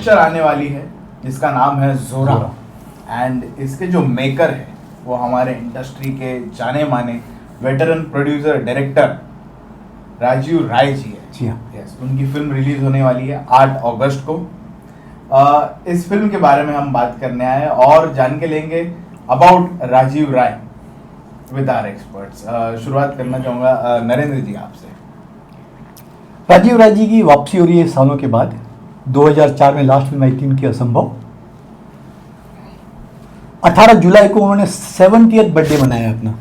Picture आने वाली है जिसका नाम है जोरा। एंड इसके जो मेकर है वो हमारे इंडस्ट्री के जाने माने veteran producer director Rajiv Rai जी है। जी हाँ। यस, उनकी फिल्म रिलीज होने वाली है 8 अगस्त को। इस फिल्म के बारे में हम बात करने आए और जान के लेंगे about Rajeev Rai with our experts. शुरुआत करना चाहूँगा नरेंद्र जी आपसे। राजीव राय जी की वापसी हो रही है सालों के बाद। 2004 में लास्ट फिल्म आई थी उनकी असंभव। 18 जुलाई को उन्होंने 70th बर्थडे मनाया अपना।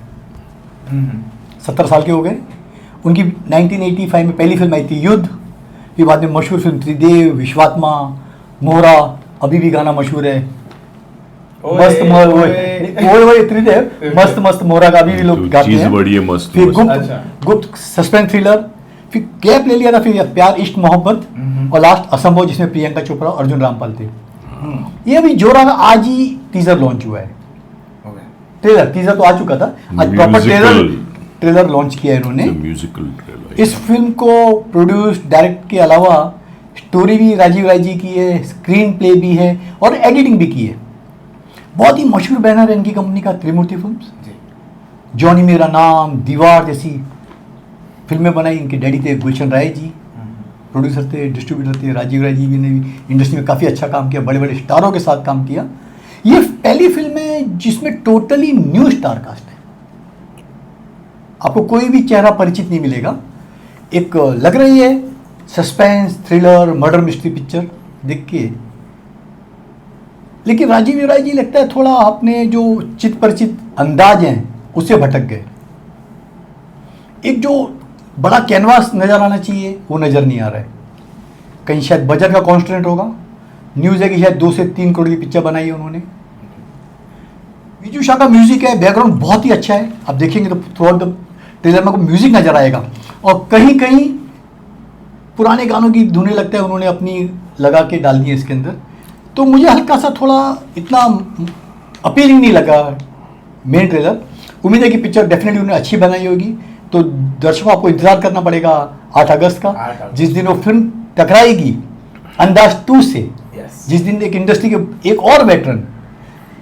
70 साल के हो गए। उनकी 1985 में पहली फिल्म आई थी युद्ध। फिर बाद में मशहूर फिल्म त्रिदेव, विश्वात्मा, मोहरा, अभी भी गाना मशहूर है। मस्त त्रिदेव, मस्त मस्त मोहरा का अभी भी लोग गाते हैं। मस्त। फिर गुप्त सस्पेंस थ्रिलर। फिर गैप ले लिया था, फिर प्यार इश्क मोहब्बत और लास्ट असंभव जिसमें प्रियंका चोपड़ा और अर्जुन रामपाल थे। ये अभी जोरा का आज ही टीजर लॉन्च हुआ है। टीजर तो आ चुका था, आज प्रॉपर ट्रेलर लॉन्च किया है इन्होंने। Musical trailer. इस फिल्म को प्रोड्यूस डायरेक्ट के अलावा स्टोरी भी राजीव राय जी की है, स्क्रीन प्ले भी है और एडिटिंग भी की है। बहुत ही मशहूर बैनर है इनकी कंपनी का, त्रिमूर्ति फिल्म्स। जॉनी मेरा नाम, दीवार जैसी फिल्में बनाई इनके डैडी थे गुलशन राय जी, प्रोड्यूसर थे, डिस्ट्रीब्यूटर थे। राजीव राय जी ने भी इंडस्ट्री में काफ़ी अच्छा काम किया, बड़े बड़े स्टारों के साथ काम किया। ये पहली फिल्म है जिसमें टोटली न्यू स्टार कास्ट है। आपको कोई भी चेहरा परिचित नहीं मिलेगा। एक लग रही है suspense thriller murder mystery picture देख के, लेकिन राजीव राय जी लगता है थोड़ा अपने जो चित परिचित अंदाज हैं उससे भटक गए। एक जो बड़ा कैनवास नजर आना चाहिए वो नजर नहीं आ रहा है। कहीं शायद बजट का कॉन्स्टेंट होगा। न्यूज़ है कि शायद 2 से 3 करोड़ की पिक्चर बनाई है उन्होंने। विजू शाह का म्यूजिक है, बैकग्राउंड बहुत ही अच्छा है। आप देखेंगे तो थ्रू आउट द ट्रेलर में आपको म्यूजिक नजर आएगा और कहीं कहीं पुराने गानों की धुनें लगता है उन्होंने अपनी लगा के डाल दी है इसके अंदर। तो मुझे हल्का सा थोड़ा इतना अपीलिंग नहीं लगा मेन ट्रेलर। उम्मीद है कि पिक्चर डेफिनेटली उन्होंने अच्छी बनाई होगी। तो दर्शकों आपको इंतजार करना पड़ेगा 8 अगस्त का, जिस दिन वो फिल्म टकराएगी अंदाज 2 से। जिस दिन एक इंडस्ट्री के एक और वेटरन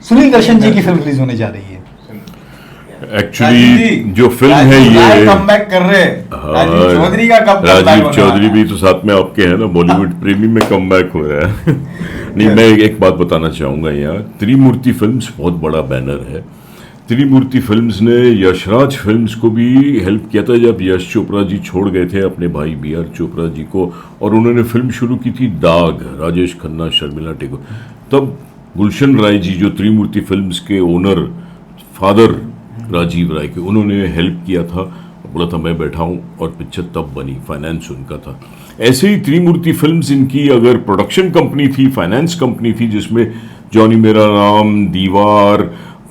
सुनील दर्शन जी की फिल्म रिलीज होने जा रही है। एक्चुअली जो फिल्म है ये कमबैक कर रहे हैं। राजीव चौधरी का कब राजीव चौधरी भी तो साथ में आपके हैं ना, बॉलीवुड प्रेमी में कमबैक हो रहा है। नहीं, मैं एक बात बताना चाहूंगा यहाँ, त्रिमूर्ति फिल्म्स बहुत बड़ा बैनर है। त्रिमूर्ति फिल्म्स ने यशराज फिल्म्स को भी हेल्प किया था जब यश चोपड़ा जी छोड़ गए थे अपने भाई BR चोपड़ा जी को, और उन्होंने फिल्म शुरू की थी दाग, राजेश खन्ना, शर्मिला टेगोर। तब गुलशन राय जी जो त्रिमूर्ति फिल्म्स के ओनर, फादर राजीव राय के, उन्होंने हेल्प किया था। बोला था मैं बैठा हूँ, और पिक्चर तब बनी, फाइनेंस उनका था। ऐसे ही त्रिमूर्ति फिल्म्स इनकी अगर प्रोडक्शन कंपनी थी, फाइनेंस कंपनी थी, जिसमें जॉनी मेरा नाम, दीवार,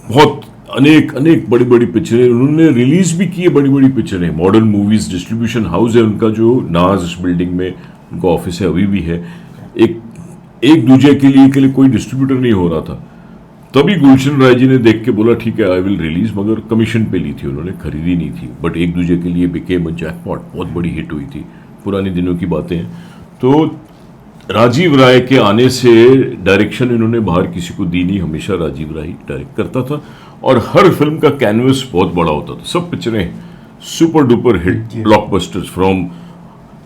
बहुत अनेक बड़ी बड़ी पिक्चरें उन्होंने रिलीज भी की है। बड़ी बड़ी पिक्चरें, मॉडर्न मूवीज डिस्ट्रीब्यूशन हाउस है उनका, जो नाज बिल्डिंग में उनका ऑफिस है, अभी भी है। एक दूजे के लिए कोई डिस्ट्रीब्यूटर नहीं हो रहा था। तभी गुलशन राय जी ने देख के बोला ठीक है आई विल रिलीज, मगर कमीशन पे ली थी उन्होंने, खरीदी नहीं थी। बट एक दूजे के लिए बिकेम अ जैकपॉट, बहुत बड़ी हिट हुई थी। पुराने दिनों की बातें हैं। तो राजीव राय के आने से डायरेक्शन इन्होंने बाहर किसी को दी नहीं, हमेशा राजीव राय डायरेक्ट करता था और हर फिल्म का कैनवस बहुत बड़ा होता था। सब पिक्चरें super duper hit blockbusters, from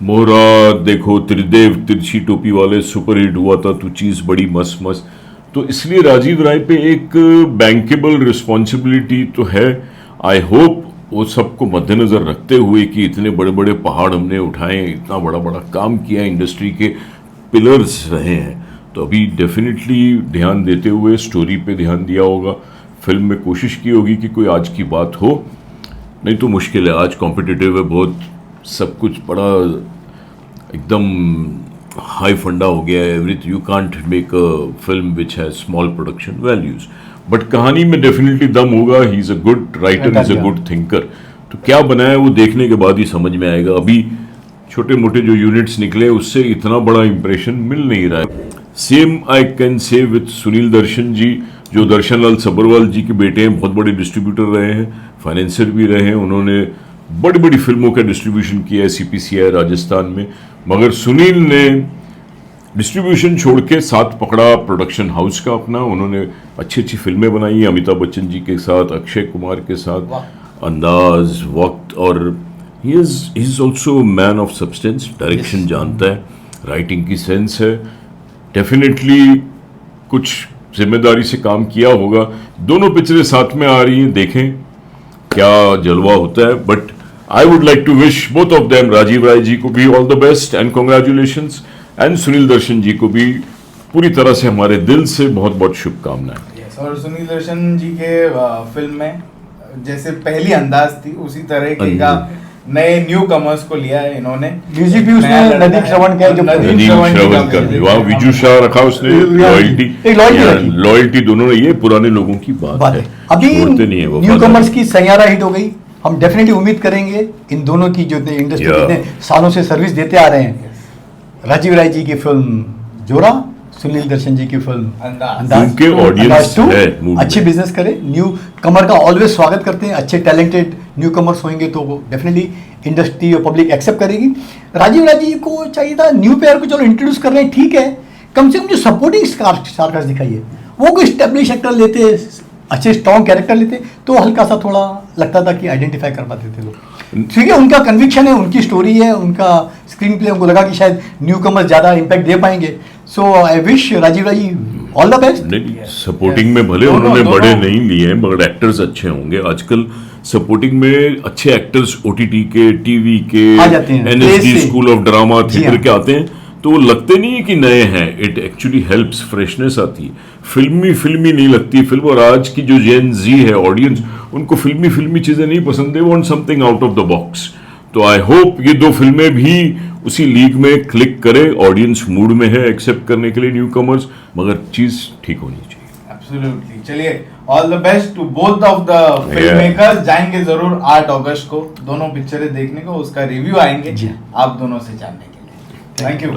Mohra देखो, त्रिदेव, तिरछी टोपी वाले सुपर हिट हुआ था, तू चीज बड़ी मस्त मस्त। तो इसलिए राजीव राय पे एक बैंकेबल रिस्पॉन्सिबिलिटी तो है। आई होप वो सबको मद्देनजर रखते हुए कि इतने बड़े बड़े पहाड़ हमने उठाए, इतना बड़ा बड़ा काम किया, इंडस्ट्री के पिलर्स रहे हैं, तो अभी डेफिनेटली ध्यान देते हुए स्टोरी पे ध्यान दिया होगा। फिल्म में कोशिश की होगी कि कोई आज की बात हो, नहीं तो मुश्किल है। आज कॉम्पिटिटिव है बहुत, सब कुछ बड़ा एकदम हाई फंडा हो गया है। Everything, you can't make a film which has small production values, but कहानी में डेफिनेटली दम होगा। He is a good writer, is a good thinker. तो क्या बनाया वो देखने के बाद ही समझ में आएगा। अभी छोटे मोटे जो यूनिट्स निकले उससे इतना बड़ा इंप्रेशन मिल नहीं रहा है। Same I can say with Sunil Darshan ji, जो दर्शन लाल सब्बरवाल जी के बेटे हैं, बहुत बड़े डिस्ट्रीब्यूटर रहे हैं, फाइनेंसर भी रहे हैं। उन्होंने बड़ी बड़ी फिल्मों का डिस्ट्रीब्यूशन किया है CPCI राजस्थान में। मगर सुनील ने डिस्ट्रीब्यूशन छोड़ के साथ पकड़ा प्रोडक्शन हाउस का अपना, उन्होंने अच्छी अच्छी फिल्में बनाई अमिताभ बच्चन जी के साथ, अक्षय कुमार के साथ, अंदाज, वक्त, और he is also man of substance, direction जानता है, राइटिंग की सेंस है, डेफिनेटली कुछ जिम्मेदारी से काम किया होगा। दोनों पिक्चरें साथ में आ रही हैं, देखें क्या जलवा होता है। But I would like to wish both of them, Rajiv Rai ji को भी all the best and congratulations, and Sunil Darshan ji को भी पूरी तरह से हमारे दिल से बहुत बहुत शुभकामनाएं। Yes, और सुनील दर्शन जी के फिल्म में जैसे पहली अंदाज थी उसी तरह के का नए न्यू कमर्स को लिया है इन्होंने। म्यूजिक भी उसमें नदीम श्रवण का है, जो नदीम श्रवण का भी, वहाँ विजू शाह रखा उसने, लॉयल्टी दोनों ने, ये पुराने लोगों की बात है, अभी छोड़ते नहीं है वो। न्यू कमर्स की सैयारा हिट हो गई, हम डेफिनेटली उम्मीद करेंगे इन दोनों की जो इंडस्ट्री इतने सालों से सर्विस देते आ रहे हैं, राजीव राय जी की फिल्म जोरा, सुनील दर्शन जी की फिल्म अंदाज, उनके ऑडियंस है, अच्छे बिजनेस करे। न्यू कमर का ऑलवेज स्वागत करते हैं, अच्छे टैलेंटेड न्यू कमर्स होंगे तो वो डेफिनेटली इंडस्ट्री और पब्लिक एक्सेप्ट करेगी। राजीव राय जी को चाहिए था न्यू प्लेयर को, चलो इंट्रोड्यूस कर रहे हैं, ठीक है, कम से कम जो सपोर्टिंग स्टारकास्ट दिखाइए, वो कोई स्टेब्लिश एक्टर लेते, अच्छे स्ट्रॉन्ग कैरेक्टर लेते तो हल्का सा थोड़ा लगता था कि आइडेंटिफाई कर पाते थे लोग। ठीक है, उनका कन्विक्शन है, उनकी स्टोरी है, उनका स्क्रीन प्ले, उनको लगा कि शायद न्यू कमर्स ज़्यादा इम्पैक्ट दे पाएंगे। So I wish Rajiv Rai all the best. Supporting में भले उन्होंने बड़े नहीं लिए हैं, मगर एक्टर्स अच्छे होंगे। आजकल सपोर्टिंग में अच्छे एक्टर्स ओटीटी के, टीवी के, NSD school of drama theatre के आते हैं, तो वो लगते नहीं है कि नए हैं, इट एक्चुअली हेल्प्स, फ्रेशनेस आती है, फिल्मी नहीं लगती फिल्म। और आज की जो जेन जी है ऑडियंस, उनको फिल्मी चीजें नहीं पसंद, they want something out of the box. तो आई होप ये दो फिल्में भी उसी लीग में क्लिक करे, ऑडियंस मूड में है एक्सेप्ट करने के लिए न्यू कमर्स, मगर चीज ठीक होनी चाहिए। एब्सोल्युटली। चलिए, all the best to both of the film makers. जाएंगे जरूर 8 अगस्त को दोनों पिक्चरें देखने को, उसका रिव्यू आएंगे आप दोनों से जानने के लिए। Thank you.